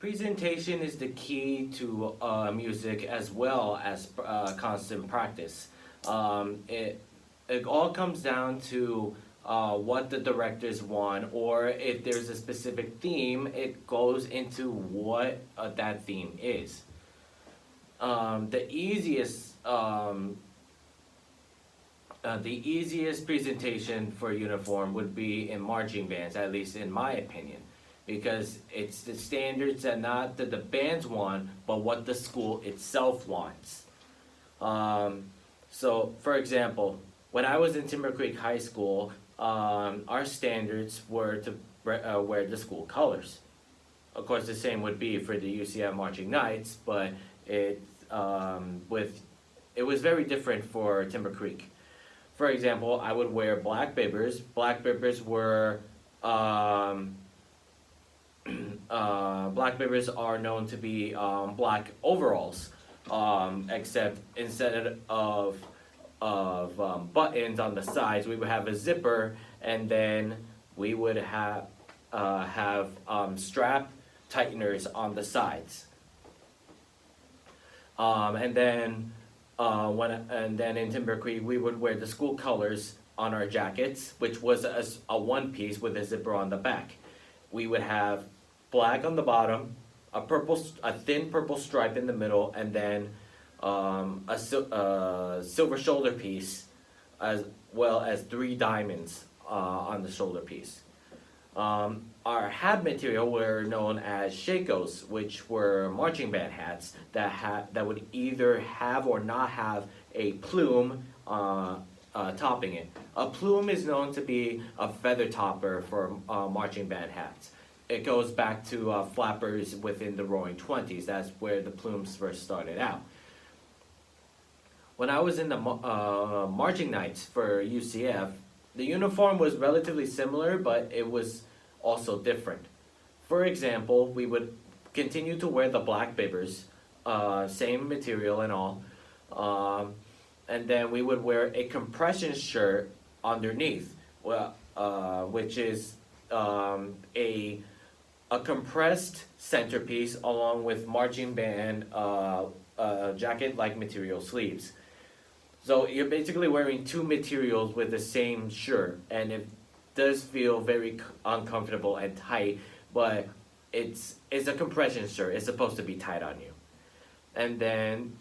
Presentation is the key to music as well as constant practice. It all comes down to what the directors want, or if there's a specific theme, it goes into what that theme is. The easiest presentation for uniform would be in marching bands, at least in my opinion, because it's the standards that not that the bands want, but what the school itself wants. Um, so, for example, when I was in Timber Creek High School, our standards were to wear the school colors. Of course, the same would be for the UCF Marching Knights, but it with it was very different for Timber Creek. For example, I would wear black bibbers. Black bibbers were black bibbers are known to be black overalls, except instead of buttons on the sides, we would have a zipper, and then we would have strap tighteners on the sides. And then in Timber Creek, we would wear the school colors on our jackets, which was a one piece with a zipper on the back. We would have black on the bottom, a thin purple stripe in the middle, and then a silver shoulder piece, as well as 3 diamonds on the shoulder piece. Our hat material were known as shakos, which were marching band hats that would either have or not have a plume topping it. A plume is known to be a feather topper for marching band hats. It goes back to flappers within the Roaring Twenties. That's where the plumes first started out. When I was in the marching knights for UCF, the uniform was relatively similar, but it was also different. For example, we would continue to wear the black bibbers, same material and all, and then we would wear a compression shirt underneath, which is a compressed centerpiece along with marching band jacket-like material sleeves. So you're basically wearing 2 materials with the same shirt, and it does feel very uncomfortable and tight, but it's a compression shirt. It's supposed to be tight on you. And then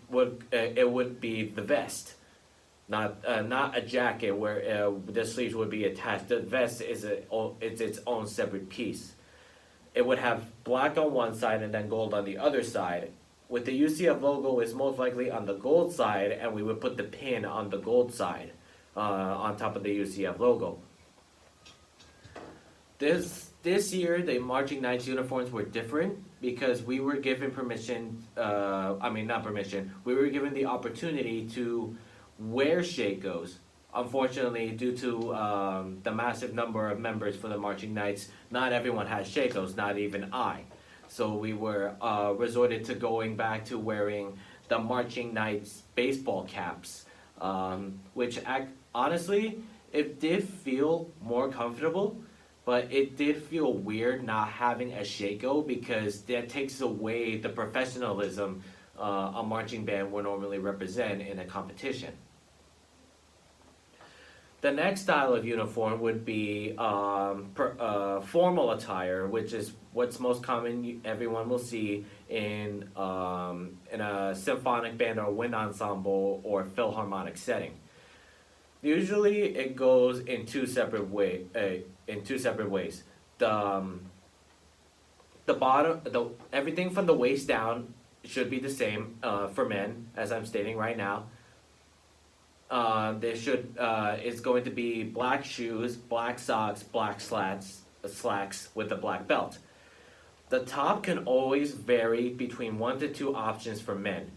it would be the vest, not a jacket where the sleeves would be attached. The vest is it's its own separate piece. It would have black on one side and then gold on the other side. With the UCF logo, is most likely on the gold side, and we would put the pin on the gold side on top of the UCF logo. This year, the Marching Knights uniforms were different because we were given permission. Not permission. We were given the opportunity to wear shakos. Unfortunately, due to the massive number of members for the Marching Knights, not everyone has shakos, not even I. So we were resorted to going back to wearing the Marching Knights baseball caps, which honestly, it did feel more comfortable, but it did feel weird not having a shako because that takes away the professionalism a marching band would normally represent in a competition. The next style of uniform would be formal attire, which is what's most common. Everyone will see in a symphonic band or wind ensemble or philharmonic setting. Usually, it goes in two separate ways. The everything from the waist down should be the same for men, as I'm stating right now. It's going to be black shoes, black socks, black slacks with a black belt. The top can always vary between 1 to 2 options for men.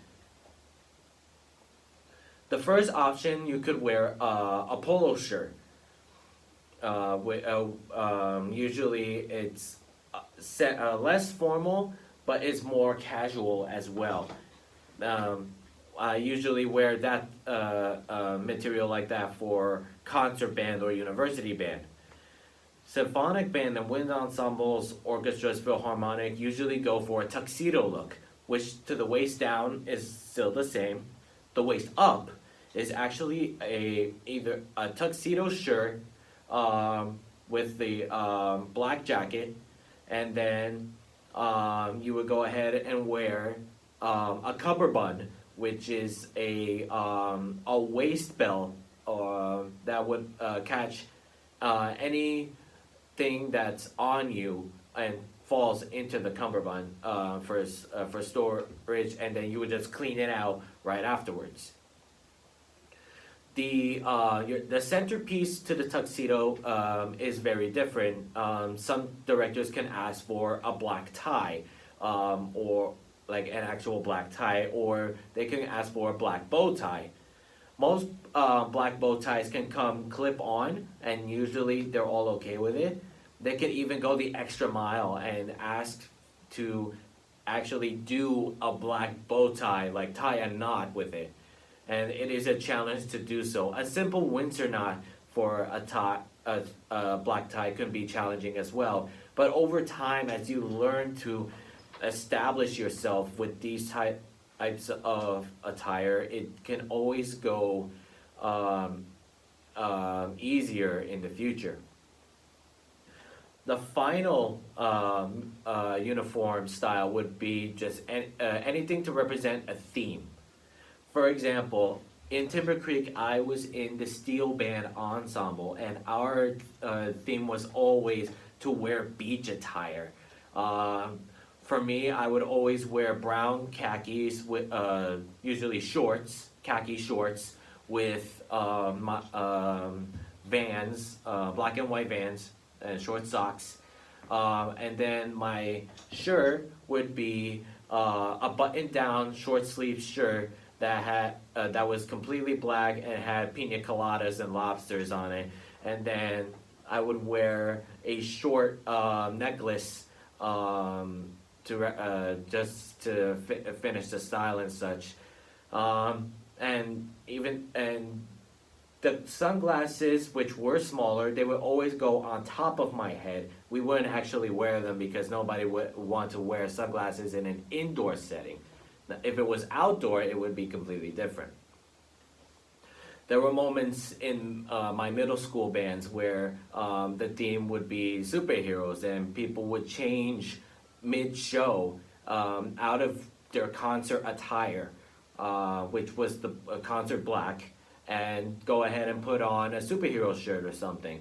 The first option, you could wear a polo shirt. Usually it's less formal, but it's more casual as well. I usually wear that material like that for concert band or university band. Symphonic band and wind ensembles, orchestras, philharmonic usually go for a tuxedo look, which to the waist down is still the same. The waist up is actually either a tuxedo shirt with the black jacket, and then you would go ahead and wear a cummerbund, which is a waist belt that would catch anything that's on you and falls into the cummerbund for storage, and then you would just clean it out right afterwards. The centerpiece to the tuxedo is very different. Some directors can ask for a black tie, or like an actual black tie, or they can ask for a black bow tie. Most black bow ties can come clip on, and usually they're all okay with it. They can even go the extra mile and ask to actually do a black bow tie, like tie a knot with it. And it is a challenge to do so. A simple Windsor knot for a black tie can be challenging as well. But over time, as you learn to establish yourself with these types of attire, it can always go easier in the future. The final uniform style would be just anything to represent a theme. For example, in Timber Creek, I was in the steel band ensemble, and our theme was always to wear beach attire. For me, I would always wear brown khakis with usually shorts, khaki shorts with Vans, black and white Vans, and short socks. And then my shirt would be a button-down short sleeve shirt that had that was completely black and had pina coladas and lobsters on it. And then I would wear a short necklace to just to finish the style and such. And the sunglasses, which were smaller, they would always go on top of my head. We wouldn't actually wear them because nobody would want to wear sunglasses in an indoor setting. Now, if it was outdoor, it would be completely different. There were moments in my middle school bands where the theme would be superheroes, and people would change mid-show out of their concert attire, which was the concert black, and go ahead and put on a superhero shirt or something.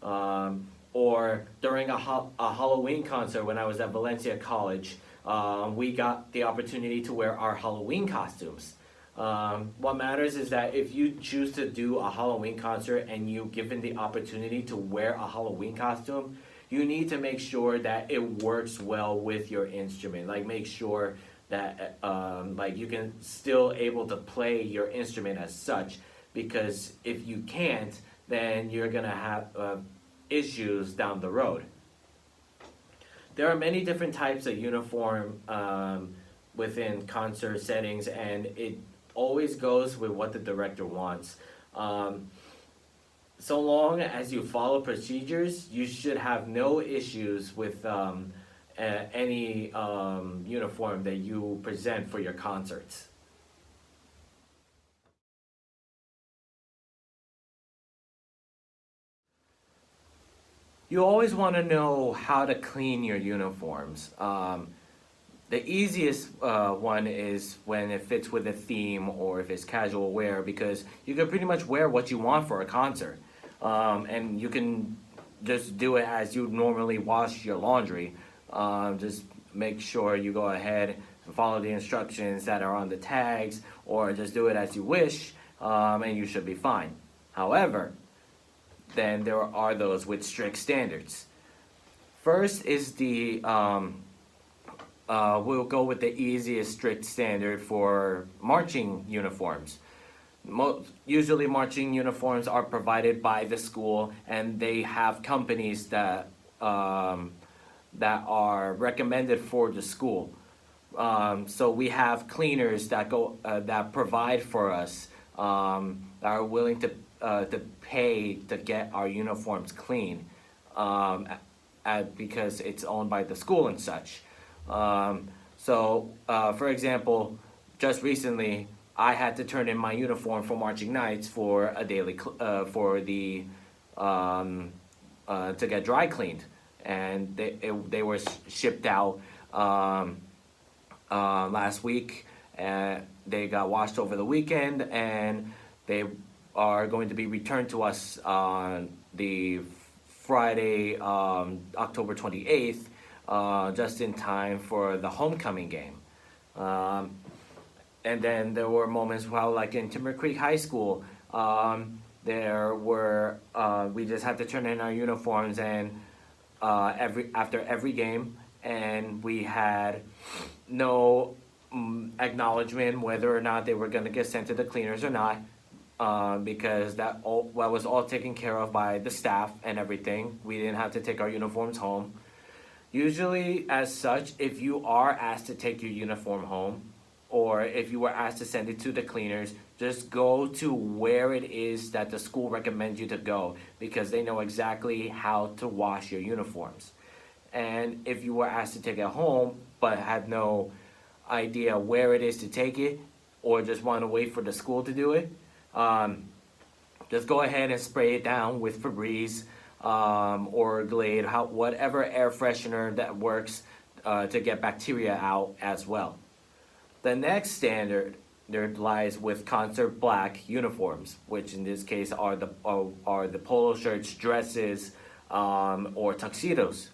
Or during a Halloween concert when I was at Valencia College, we got the opportunity to wear our Halloween costumes. What matters is that if you choose to do a Halloween concert and you're given the opportunity to wear a Halloween costume, you need to make sure that it works well with your instrument. Like, make sure that like you can still able to play your instrument as such, because if you can't, then you're gonna have issues down the road. There are many different types of uniform within concert settings, and it always goes with what the director wants. So long as you follow procedures, you should have no issues with any uniform that you present for your concerts. You always want to know how to clean your uniforms. The easiest one is when it fits with a theme or if it's casual wear, because you can pretty much wear what you want for a concert. And you can just do it as you normally wash your laundry. Just make sure you go ahead and follow the instructions that are on the tags, or just do it as you wish, and you should be fine. However, then there are those with strict standards. First is we'll go with the easiest strict standard for marching uniforms. Usually marching uniforms are provided by the school, and they have companies that are recommended for the school. So we have cleaners that provide for us, that are willing to pay to get our uniforms clean. because it's owned by the school and such. For example, just recently, I had to turn in my uniform for marching nights for a daily for the to get dry cleaned, and they were shipped out last week, and they got washed over the weekend, and they are going to be returned to us on the Friday, October 28th, just in time for the homecoming game. Um, and then there were moments while, like in Timber Creek High School, there were we just had to turn in our uniforms, and after every game, and we had no acknowledgement whether or not they were going to get sent to the cleaners or not, because that was all taken care of by the staff and everything. We didn't have to take our uniforms home. Usually, as such, if you are asked to take your uniform home, or if you were asked to send it to the cleaners, just go to where it is that the school recommends you to go, because they know exactly how to wash your uniforms. And if you were asked to take it home but had no idea where it is to take it, or just want to wait for the school to do it, just go ahead and spray it down with Febreze, or Glade, whatever air freshener that works to get bacteria out as well. The next standard there lies with concert black uniforms, which in this case are the polo shirts, dresses, or tuxedos.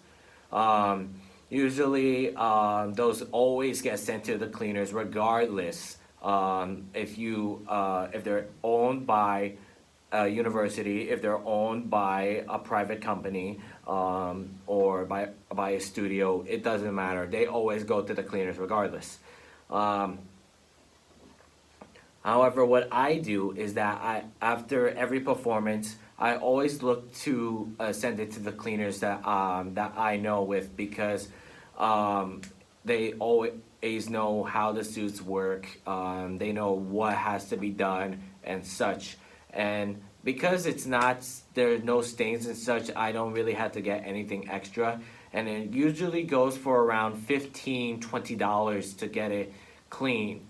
Usually, those always get sent to the cleaners, regardless if they're owned by a university, if they're owned by a private company, or by a studio. It doesn't matter. They always go to the cleaners regardless. Um, However, what I do is that after every performance, I always look to send it to the cleaners that I know with, because they always know how the suits work. They know what has to be done and such. And because there's no stains and such, I don't really have to get anything extra. And it usually goes for around $15-20 to get it clean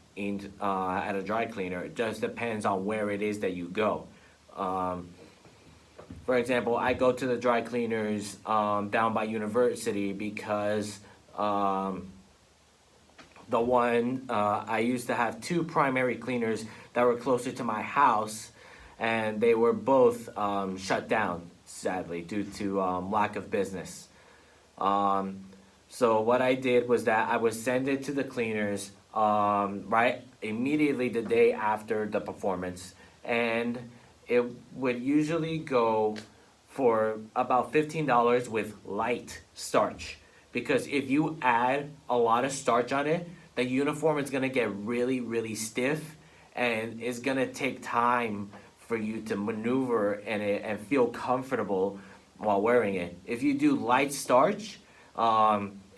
at a dry cleaner. It just depends on where it is that you go. Um, for example, I go to the dry cleaners down by University, because the one I used to have two primary cleaners that were closer to my house, and they were both shut down, sadly, due to lack of business. Um, so what I did was that I would send it to the cleaners right immediately the day after the performance, and it would usually go for about $15 with light starch, because if you add a lot of starch on it, the uniform is gonna get really, really stiff, and it's gonna take time for you to maneuver in it and feel comfortable while wearing it. If you do light starch,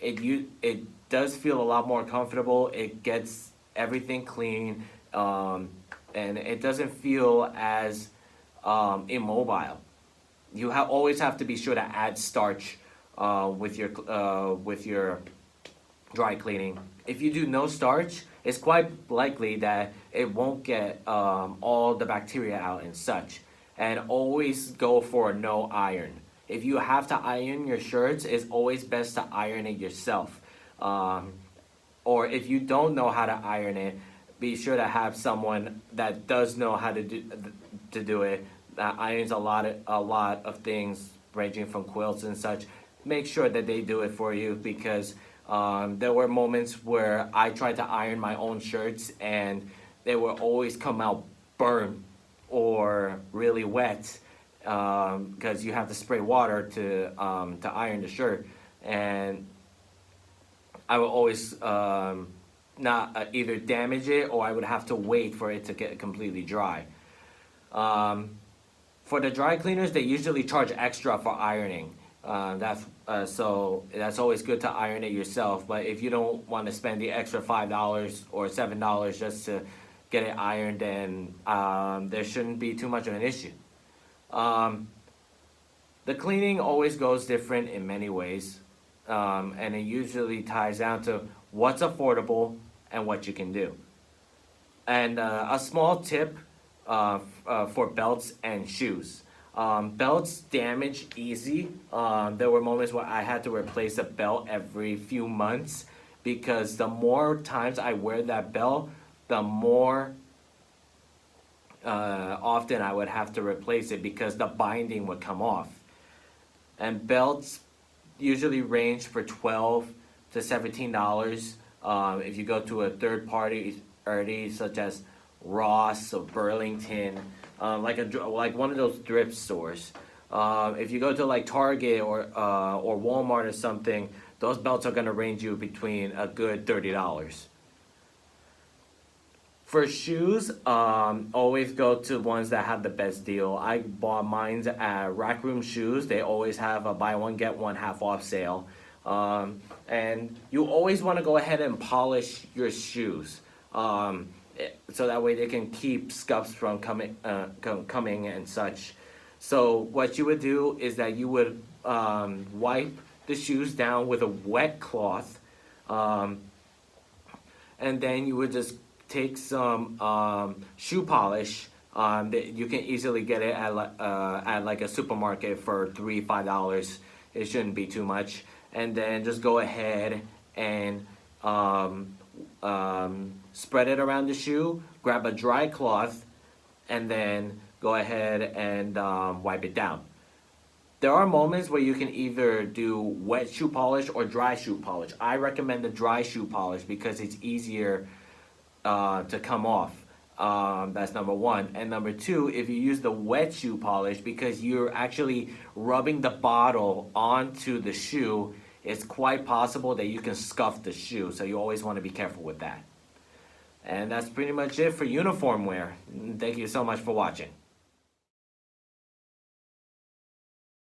it does feel a lot more comfortable. It gets everything clean, and it doesn't feel as immobile. You always have to be sure to add starch with your dry cleaning. If you do no starch, it's quite likely that it won't get all the bacteria out and such. And always go for a no iron. If you have to iron your shirts, it's always best to iron it yourself. Or if you don't know how to iron it, be sure to have someone that does know how to do it. That irons a lot of things, ranging from quilts and such. Make sure that they do it for you, because there were moments where I tried to iron my own shirts, and they would always come out burned or really wet, because you have to spray water to iron the shirt, and I would always not either damage it, or I would have to wait for it to get completely dry. For the dry cleaners, they usually charge extra for ironing. So that's always good to iron it yourself. But if you don't want to spend the extra $5 or $7 just to get it ironed, then there shouldn't be too much of an issue. The cleaning always goes different in many ways, and it usually ties down to what's affordable and what you can do. And a small tip for belts and shoes. Belts damage easy. There were moments where I had to replace a belt every few months because the more times I wear that belt, the more often I would have to replace it because the binding would come off. And belts usually range for $12 to $17. If you go to a third party already, such as Ross or Burlington, like one of those thrift stores. If you go to like Target or Walmart or something, those belts are gonna range you between a good $30. For shoes, always go to ones that have the best deal. I bought mine at Rack Room Shoes. They always have a buy one get one half off sale. And you always want to go ahead and polish your shoes, so that way they can keep scuffs from coming and such. So what you would do is that you would wipe the shoes down with a wet cloth, and then you would just take some shoe polish. That you can easily get it at like a supermarket for $3-5. It shouldn't be too much. And then just go ahead and spread it around the shoe. Grab a dry cloth, and then go ahead and wipe it down. There are moments where you can either do wet shoe polish or dry shoe polish. I recommend the dry shoe polish because it's easier to come off. That's number one. And number two, if you use the wet shoe polish, because you're actually rubbing the bottle onto the shoe, it's quite possible that you can scuff the shoe. So you always want to be careful with that. And that's pretty much it for uniform wear. Thank you so much for watching.